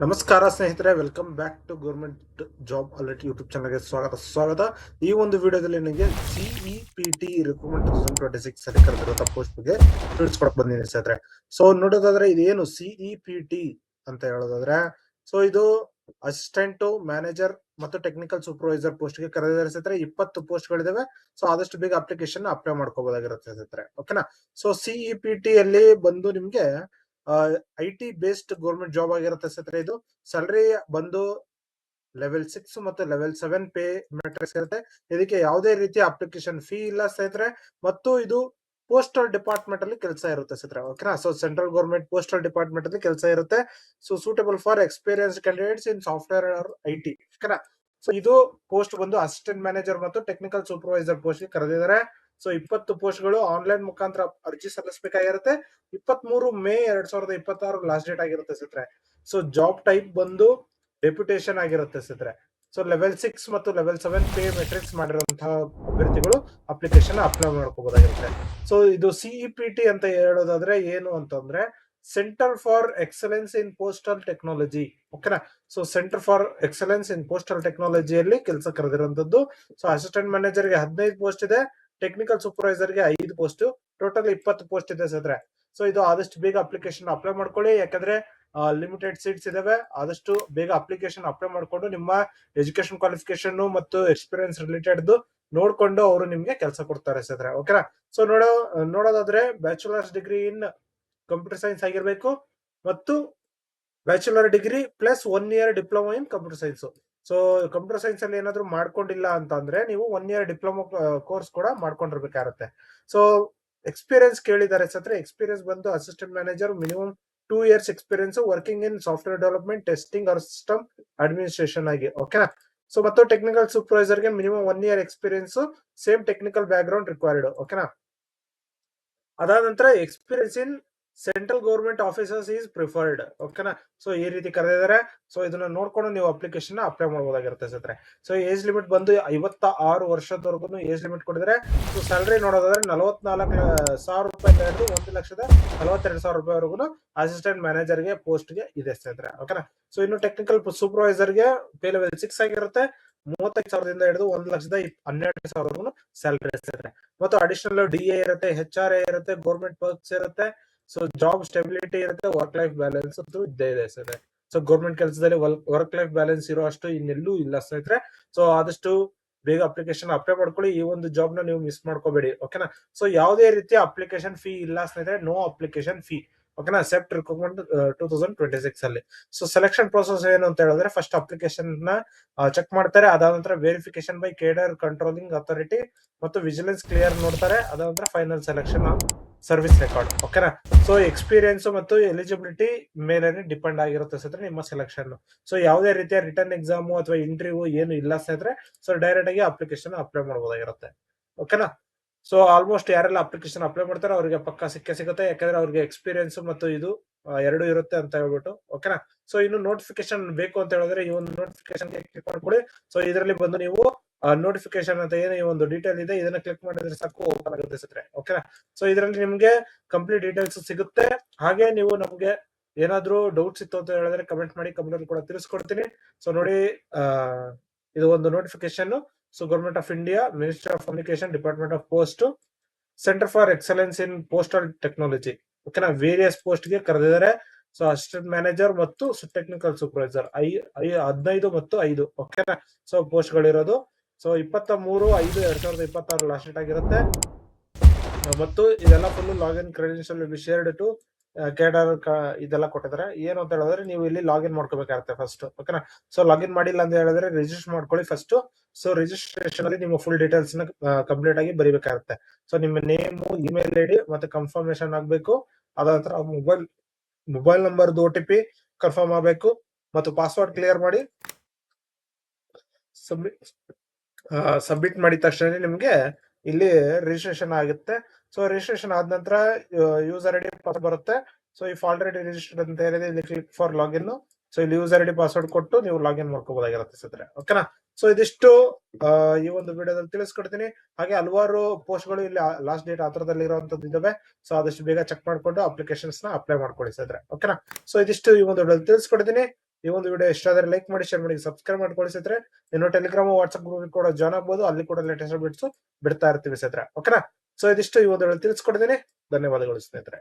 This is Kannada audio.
ನಮಸ್ಕಾರ ಸ್ನೇಹಿತರೆ, welcome back to government job alert YouTube ಚಾನಲ್ಗೆ ಸ್ವಾಗತ. ಈ ಒಂದು ವಿಡಿಯೋದಲ್ಲಿ ನನಗೆ CEPT ರಿಕ್ರೂಟ್ಮೆಂಟ್ 2026 ಅಲ್ಲಿ ಕರೆದಿರೋ ಪೋಸ್ಟ್ ಬಗ್ಗೆ ತಿಳಿಸ್ಕೊಡಕ್ ಬಂದಿದ್ದೀನಿ ಸ್ನೇಹಿತರೆ. ಸೊ ನೋಡೋದಾದ್ರೆ ಇದೇನು CEPT ಅಂತ ಹೇಳೋದಾದ್ರೆ, ಸೊ ಇದು ಅಸಿಸ್ಟೆಂಟ್ ಮ್ಯಾನೇಜರ್ ಮತ್ತು ಟೆಕ್ನಿಕಲ್ ಸೂಪರ್ವೈಸರ್ ಪೋಸ್ಟ್ ಗೆ ಕರೆದಿದ್ದಾರೆ ಸ್ನೇಹಿತರೆ. 20 ಪೋಸ್ಟ್ ಗಳಿದಾವೆ. ಸೊ ಆದಷ್ಟು ಬೇಗ ಅಪ್ಲಿಕೇಶನ್ ಅಪ್ಲೈ ಮಾಡ್ಕೋಬಹುದಾಗಿರುತ್ತೆ ಸ್ನೇಹಿತರೆ. ಓಕೆನಾ. ಸೊ CEPT ಅಲ್ಲಿ ಬಂದು ನಿಮ್ಗೆ IT ಬೇಸ್ಡ್ ಗೌರ್ಮೆಂಟ್ ಜಾಬ್ ಆಗಿರುತ್ತೆ ಸ್ನೇಹಿತರೆ. ಇದು ಸ್ಯಾಲರಿ ಬಂದು ಲೆವೆಲ್ 6 ಮತ್ತು ಲೆವೆಲ್ 7 ಪೇ ಮ್ಯಾಟ್ರಿಕ್ಸ್ ಇರುತ್ತೆ. ಇದಕ್ಕೆ ಯಾವುದೇ ರೀತಿಯ ಅಪ್ಲಿಕೇಶನ್ ಫೀ ಇಲ್ಲ ಸ್ನೇಹಿತರೆ. ಮತ್ತು ಇದು ಪೋಸ್ಟಲ್ ಡಿಪಾರ್ಟ್ಮೆಂಟ್ ಅಲ್ಲಿ ಕೆಲಸ ಇರುತ್ತೆ ಸ್ನೇಹಿತರೆ. ಓಕೆನಾ. So central government postal department ಅಲ್ಲಿ ಕೆಲಸ ಇರುತ್ತೆ. So suitable for experience candidates in software or IT. ಓಕೆನಾ. ಸೊ ಇದು ಪೋಸ್ಟ್ ಬಂದು ಅಸಿಸ್ಟೆಂಟ್ ಮ್ಯಾನೇಜರ್ ಮತ್ತು ಟೆಕ್ನಿಕಲ್ ಸೂಪರ್ವೈಸರ್ ಪೋಸ್ಟ್ ಗೆ ಕರೆದಿದ್ದಾರೆ. ಸೊ 20 ಪೋಸ್ಟ್ ಗಳು ಆನ್ಲೈನ್ ಮುಖಾಂತರ ಅರ್ಜಿ ಸಲ್ಲಿಸಬೇಕಾಗಿರುತ್ತೆ. 23 ಮೇ 2026 ಲಾಸ್ಟ್ ಡೇಟ್ ಆಗಿರುತ್ತೆ ಸ್ನೇಹಿತರೆ. ಸೊ ಜಾಬ್ ಟೈಪ್ ಬಂದು ಡೆಪ್ಯುಟೇಷನ್ ಆಗಿರುತ್ತೆ ಸ್ನೇಹಿತರೆ. ಸೊ ಲೆವೆಲ್ 6 ಮತ್ತು ಲೆವೆಲ್ 7 ಪೇ ಮೆಟ್ರಿಕ್ಸ್ ಮಾಡಿರುವಂತಹ ಅಭ್ಯರ್ಥಿಗಳು ಅಪ್ಲಿಕೇಶನ್ ಅಪ್ಲೈ ಮಾಡ್ಕೋಬಹುದಾಗಿರುತ್ತೆ. ಸೊ ಇದು CEPT ಅಂತ ಹೇಳೋದಾದ್ರೆ ಏನು ಅಂತಂದ್ರೆ centre for excellence in postal technology. ಓಕೆನಾ. So centre for excellence in postal ಟೆಕ್ನಾಲಜಿಯಲ್ಲಿ ಕೆಲಸ ಕರೆದಿರುವಂತದ್ದು. ಸೊ ಅಸಿಸ್ಟೆಂಟ್ ಮ್ಯಾನೇಜರ್ ಗೆ 15 ಪೋಸ್ಟ್ ಇದೆ. ಟೆಕ್ನಿಕಲ್ ಸೂಪರ್ವೈಸರ್ ಗೆ 5 ಪೋಸ್ಟ್, ಟೋಟಲ್ 20 ಪೋಸ್ಟ್ ಇದೆ ಸ್ನೇಹಿತರೆ. ಸೊ ಇದು ಆದಷ್ಟು ಬೇಗ ಅಪ್ಲಿಕೇಶನ್ ಅಪ್ಲೈ ಮಾಡ್ಕೊಳ್ಳಿ, ಯಾಕಂದ್ರೆ ಲಿಮಿಟೆಡ್ ಸೀಟ್ಸ್ ಇದಾವೆ. ಆದಷ್ಟು ಬೇಗ ಅಪ್ಲಿಕೇಶನ್ ಅಪ್ಲೈ ಮಾಡ್ಕೊಂಡು ನಿಮ್ಮ ಎಜುಕೇಶನ್ ಕ್ವಾಲಿಫಿಕೇಶನ್ ಮತ್ತು ಎಕ್ಸ್ಪೀರಿಯನ್ಸ್ ರಿಲೇಟೆಡ್ ನೋಡ್ಕೊಂಡು ಅವರು ನಿಮ್ಗೆ ಕೆಲಸ ಕೊಡ್ತಾರೆ ಸ್ನೇಹಿತರೆ. ಓಕೆನಾ. ಸೊ ನೋಡೋದಾದ್ರೆ bachelors degree in computer science ಆಗಿರ್ಬೇಕು ಮತ್ತು bachelor degree plus 1 year diploma in computer science. So computer science ಅಲ್ಲಿ ಏನಾದ್ರು ಮಾಡ್ಕೊಂಡಿಲ್ಲ ಅಂತ ಅಂದ್ರೆ ನೀವು 1 ಇಯರ್ ಡಿಪ್ಲೊಮಾ ಕೋರ್ಸ್ ಕೂಡ ಮಾಡ್ಕೊಂಡಿರ್ಬೇಕಾಗುತ್ತೆ. ಸೊ ಎಕ್ಸ್ಪೀರಿಯನ್ಸ್ ಕೇಳಿದ್ದಾರೆ ಸ್ನೇಹಿತರೆ. ಎಕ್ಸ್ಪೀರಿಯನ್ಸ್ ಬಂದು assistant manager minimum 2 years experience working in software development, testing or system administration ಆಗಿ. ಓಕೆನಾ. ಸೊ ಮತ್ತು ಟೆಕ್ನಿಕಲ್ ಸೂಪರ್ವೈಸರ್ ಗೆ minimum 1 year experience, same technical background required. ಓಕೆನಾ. ಅದಾದ ನಂತರ experience in central government officers is preferred. ಓಕೆನಾ. ಸೊ ಈ ರೀತಿ ಕರೆದಿದ್ದಾರೆ. ಸೊ ಇದನ್ನ ನೋಡ್ಕೊಂಡು ನೀವು ಅಪ್ಲಿಕೇಶನ್ ಅಪ್ಲೈ ಮಾಡಬಹುದಾಗಿರುತ್ತೆ ಸ್ನೇಹಿತರೆ. ಸೊ ಏಜ್ ಲಿಮಿಟ್ ಬಂದು 56 ವರ್ಷದವರೆಗೂ ಏಜ್ ಲಿಮಿಟ್ ಕೊಟ್ಟಿದ್ದಾರೆ. ಸೊ ಸ್ಯಾಲರಿ ನೋಡೋದಾದ್ರೆ 44,000 ರೂಪಾಯಿ ಹಿಡಿದು 1,42,000 ರೂಪಾಯಿವರೆಗೂ ಅಸಿಸ್ಟೆಂಟ್ ಮ್ಯಾನೇಜರ್ ಗೆ ಪೋಸ್ಟ್ ಗೆ ಇದೆ ಸ್ನೇಹಿತರೆ. ಓಕೆನಾ. ಸೊ ಇನ್ನು ಟೆಕ್ನಿಕಲ್ ಸೂಪರ್ವೈಸರ್ ಗೆ ಪೇ ಲೆವೆಲ್ 6 ಆಗಿರುತ್ತೆ. 35,000 ಹಿಡಿದು 1,12,000 ಸ್ಯಾಲರಿ ಇರುತ್ತೆ. ಮತ್ತು ಅಡಿಷನಲ್ DA ಇರುತ್ತೆ, HRA ಇರುತ್ತೆ, ಗೌರ್ಮೆಂಟ್ ವರ್ಕ್ಸ್ ಇರುತ್ತೆ. ಸೊ ಜಾಬ್ ಸ್ಟೆಬಿಲಿಟಿ ಇರುತ್ತೆ, ವರ್ಕ್ ಲೈಫ್ ಬ್ಯಾಲೆನ್ಸ್ ಇದ್ದೇ ಇದೆ ಸ್ನೇಹಿತರೆ. ಸೊ ಗೌರ್ಮೆಂಟ್ ಕೆಲಸದಲ್ಲಿ ವರ್ಕ್ ಲೈಫ್ ಬ್ಯಾಲೆನ್ಸ್ ಇರೋ ಅಷ್ಟು ಇನ್ನೆಲ್ಲೂ ಇಲ್ಲ ಸ್ನೇಹಿತರೆ. ಸೊ ಆದಷ್ಟು ಬೇಗ ಅಪ್ಲಿಕೇಶನ್ ಅಪ್ಲೈ ಮಾಡ್ಕೊಳ್ಳಿ. ಈ ಒಂದು ಜಾಬ್ ನ ನೀವು ಮಿಸ್ ಮಾಡ್ಕೋಬೇಡಿ. ಓಕೆನಾ. ಸೊ ಯಾವುದೇ ರೀತಿಯ ಅಪ್ಲಿಕೇಶನ್ ಫೀ ಇಲ್ಲ ಸ್ನೇಹಿತರೆ. No application fee. ಓಕೆನಾ. ಸೆಪ್ಟ್ ರಿಕ್ರೂಟ್ಮೆಂಟ್ 2026 ಅಲ್ಲಿ. ಸೊ ಸೆಲೆಕ್ಷನ್ ಪ್ರೋಸೆಸ್ ಏನು ಅಂತ ಹೇಳಿದ್ರೆ, ಫಸ್ಟ್ ಅಪ್ಲಿಕೇಶನ್ ನ ಚೆಕ್ ಮಾಡ್ತಾರೆ. ಅದಾದ ನಂತರ verification by cadre controlling authority ಮತ್ತು ವಿಜಿಲೆನ್ಸ್ ಕ್ಲಿಯರ್ ನೋಡ್ತಾರೆ. ಅದಾದ ನಂತರ final selection on service record. ಓಕೆನಾ. ಸೊ ಎಕ್ಸ್ಪೀರಿಯನ್ಸ್ ಮತ್ತು ಎಲಿಜಿಬಿಲಿಟಿ ಮೇಲೆ ಡಿಪೆಂಡ್ ಆಗಿರುತ್ತೆ ಸ್ನೇಹಿತರೆ ನಿಮ್ಮ ಸೆಲೆಕ್ಷನ್. ಸೊ ಯಾವುದೇ ರೀತಿಯ ರಿಟರ್ನ್ ಎಕ್ಸಾಮ್ ಅಥವಾ ಇಂಟರ್ವ್ಯೂ ಏನು ಇಲ್ಲ ಸ್ನೇಹಿತರೆ. ಸೊ ಡೈರೆಕ್ಟ್ ಆಗಿ ಅಪ್ಲಿಕೇಶನ್ ಅಪ್ಲೈ ಮಾಡಬಹುದಾಗಿರುತ್ತೆ. ಓಕೆನಾ. ಸೊ ಆಲ್ಮೋಸ್ಟ್ ಯಾರೆಲ್ಲ ಅಪ್ಲಿಕೇಶನ್ ಅಪ್ಲೈ ಮಾಡ್ತಾರೆ ಅವರಿಗೆ ಪಕ್ಕ ಸಿಗುತ್ತೆ, ಯಾಕಂದ್ರೆ ಅವ್ರಿಗೆ ಎಕ್ಸ್ಪೀರಿಯನ್ಸ್ ಮತ್ತು ಇದು ಎರಡು ಇರುತ್ತೆ ಅಂತ ಹೇಳ್ಬಿಟ್ಟು. ಓಕೆನಾ. ಸೊ ಇನ್ನು ನೋಟಿಫಿಕೇಶನ್ ಬೇಕು ಅಂತ ಹೇಳಿದ್ರೆ ಈ ಒಂದು ನೋಟಿಫಿಕೇಶನ್ ಕ್ಲಿಕ್ ಮಾಡ್ಕೊಳ್ಳಿ. ಸೊ ಇದರಲ್ಲಿ ಬಂದು ನೀವು ನೋಟಿಫಿಕೇಶನ್ ಅಂತ ಏನು ಈ ಒಂದು ಡೀಟೇಲ್ ಇದೆ ಇದನ್ನ ಕ್ಲಿಕ್ ಮಾಡಿದ್ರೆ ಸಾಕು ಓಪನ್ ಆಗುತ್ತೆ ಸ್ನೇಹಿತರೆ. ಓಕೆನಾ. ಸೊ ಇದರಲ್ಲಿ ನಿಮ್ಗೆ ಕಂಪ್ಲೀಟ್ ಡೀಟೇಲ್ಸ್ ಸಿಗುತ್ತೆ. ಹಾಗೆ ನೀವು ನಮ್ಗೆ ಏನಾದ್ರೂ ಡೌಟ್ಸ್ ಇತ್ತು ಅಂತ ಹೇಳಿದ್ರೆ ಕಮೆಂಟ್ ಮಾಡಿ, ಕಮೆಂಟ್ ಅಲ್ಲಿ ಕೂಡ ತಿಳಿಸ್ಕೊಡ್ತೀನಿ. ಸೊ ನೋಡಿ, ಇದು ಒಂದು notification. So government of India, ministry of communication, department of post, centre for excellence in postal technology. ಓಕೆನಾ. ವೇರಿಯಸ್ ಪೋಸ್ಟ್ ಗೆ ಕರೆದಿದ್ದಾರೆ. ಸೊ ಅಸಿಸ್ಟೆಂಟ್ ಮ್ಯಾನೇಜರ್ ಮತ್ತು ಟೆಕ್ನಿಕಲ್ ಸೂಪರ್ವೈಸರ್ 15 ಮತ್ತು 5. ಓಕೆನಾ. ಸೊ ಪೋಸ್ಟ್ ಗಳಿರೋದು. ಸೊ 23/5/2026 ಲಾಸ್ಟ್ ಡೇಟ್ ಆಗಿರುತ್ತೆ. ಮತ್ತು ಇದೆಲ್ಲ full login credential be shared to cadre ಇದೆಲ್ಲ ಕೊಟ್ಟಿದ್ದಾರೆ. ಏನು ಅಂತ ಹೇಳಿದ್ರೆ ನೀವು ಇಲ್ಲಿ ಲಾಗಿನ್ ಮಾಡ್ಕೋಬೇಕಾಗುತ್ತೆ ಫಸ್ಟ್. ಓಕೆನಾ. ಸೊ ಲಾಗಿನ್ ಮಾಡಿಲ್ಲ ಅಂತ ಹೇಳಿದ್ರೆ ರಿಜಿಸ್ಟರ್ ಮಾಡ್ಕೊಳ್ಳಿ ಫಸ್ಟ್. ಸೊ ರಿಜಿಸ್ಟ್ರೇಷನ್ ಅಲ್ಲಿ ನಿಮ್ಮ ಫುಲ್ ಡೀಟೇಲ್ಸ್ ನ ಕಂಪ್ಲೀಟ್ ಆಗಿ ಬರೀಬೇಕಾಗುತ್ತೆ. ಸೊ ನಿಮ್ಮ ನೇಮ್, ಇಮೇಲ್ ID ಮತ್ತೆ ಕನ್ಫರ್ಮೇಶನ್ ಆಗ್ಬೇಕು. ಅದಾದ ನಂತರ ಮೊಬೈಲ್ ನಂಬರ್ OTP ಕನ್ಫರ್ಮ್ ಆಗಬೇಕು ಮತ್ತು ಪಾಸ್ವರ್ಡ್ ಕ್ಲಿಯರ್ ಮಾಡಿ ಸಬ್ಮಿಟ್ ಮಾಡಿದ ತಕ್ಷಣ ನಿಮ್ಗೆ ಇಲ್ಲಿ ರಿಜಿಸ್ಟ್ರೇಷನ್ ಆಗುತ್ತೆ. ಸೊ ರಿಜಿಸ್ಟ್ರೇಷನ್ ಆದ ನಂತರ ಯೂಸರ್ ID ಪಾಸ್ವರ್ಡ್ ಬರುತ್ತೆ. ಸೊ ಇಫ್ ಆಲ್ರೆಡಿ ರಿಜಿಸ್ಟರ್ಡ್ ಅಂತ ಹೇಳಿದ್ರೆ ಇಲ್ಲಿ ಕ್ಲಿಕ್ ಫಾರ್ ಲಾಗಿನ್. ಸೊ ಇಲ್ಲಿ ಯೂಸರ್ ID ಪಾಸ್ವರ್ಡ್ ಕೊಟ್ಟು ನೀವು ಲಾಗಿನ್ ಮಾಡ್ಕೋಬಹುದಾಗಿರುತ್ತೆ ಸ್ನೇಹಿತರೆ. ಓಕೆನಾ. ಸೊ ಇದಿಷ್ಟು ಈ ಒಂದು ವಿಡಿಯೋದಲ್ಲಿ ತಿಳಿಸ್ಕೊಡ್ತೀನಿ. ಹಾಗೆ ಹಲವಾರು ಪೋಸ್ಟ್ ಗಳು ಇಲ್ಲಿ ಲಾಸ್ಟ್ ಡೇಟ್ ಹತ್ರದಲ್ಲಿ ಇರುವಂತದ್ದು ಇದಾವೆ. ಸೊ ಆದಷ್ಟು ಬೇಗ ಚೆಕ್ ಮಾಡ್ಕೊಂಡು ಅಪ್ಲಿಕೇಶನ್ಸ್ ನ ಅಪ್ಲೈ ಮಾಡ್ಕೊಳ್ಳಿ ಸ್ನೇಹಿತರೆ. ಓಕೆನಾ. ಸೊ ಇದಿಷ್ಟು ಈ ಒಂದು ವಿಡಿಯೋದಲ್ಲಿ ತಿಳಿಸ್ಕೊಡ್ತೀನಿ. ಈ ಒಂದು ವಿಡಿಯೋ ಇಷ್ಟ ಆದ್ರೆ ಲೈಕ್ ಮಾಡಿ, ಶೇರ್ ಮಾಡಿ, ಸಬ್ಸ್ಕ್ರೈಬ್ ಮಾಡ್ಕೊಳ್ಳಿ ಸ್ನೇಹಿತರೆ. ಇನ್ನು ಟೆಲಿಗ್ರಾಮ್ ವಾಟ್ಸ್ಆಪ್ ಗ್ರೂಪ್ ಕೂಡ ಜಾಯ್ನ್ ಆಗ್ಬೋದು, ಅಲ್ಲಿ ಕೂಡ ಲೇಟೆಸ್ಟ್ ಅಪ್ಡೇಟ್ಸ್ ಬಿಡ್ತಾ ಇರ್ತೀವಿ ಸ್ನೇಹಿತರೆ. ಓಕೆನಾ? ಸೊ ಇದಿಷ್ಟು ಈ ಒಂದು ತಿಳಿಸ್ಕೊಡ್ತೀನಿ. ಧನ್ಯವಾದಗಳು ಸ್ನೇಹಿತರೆ.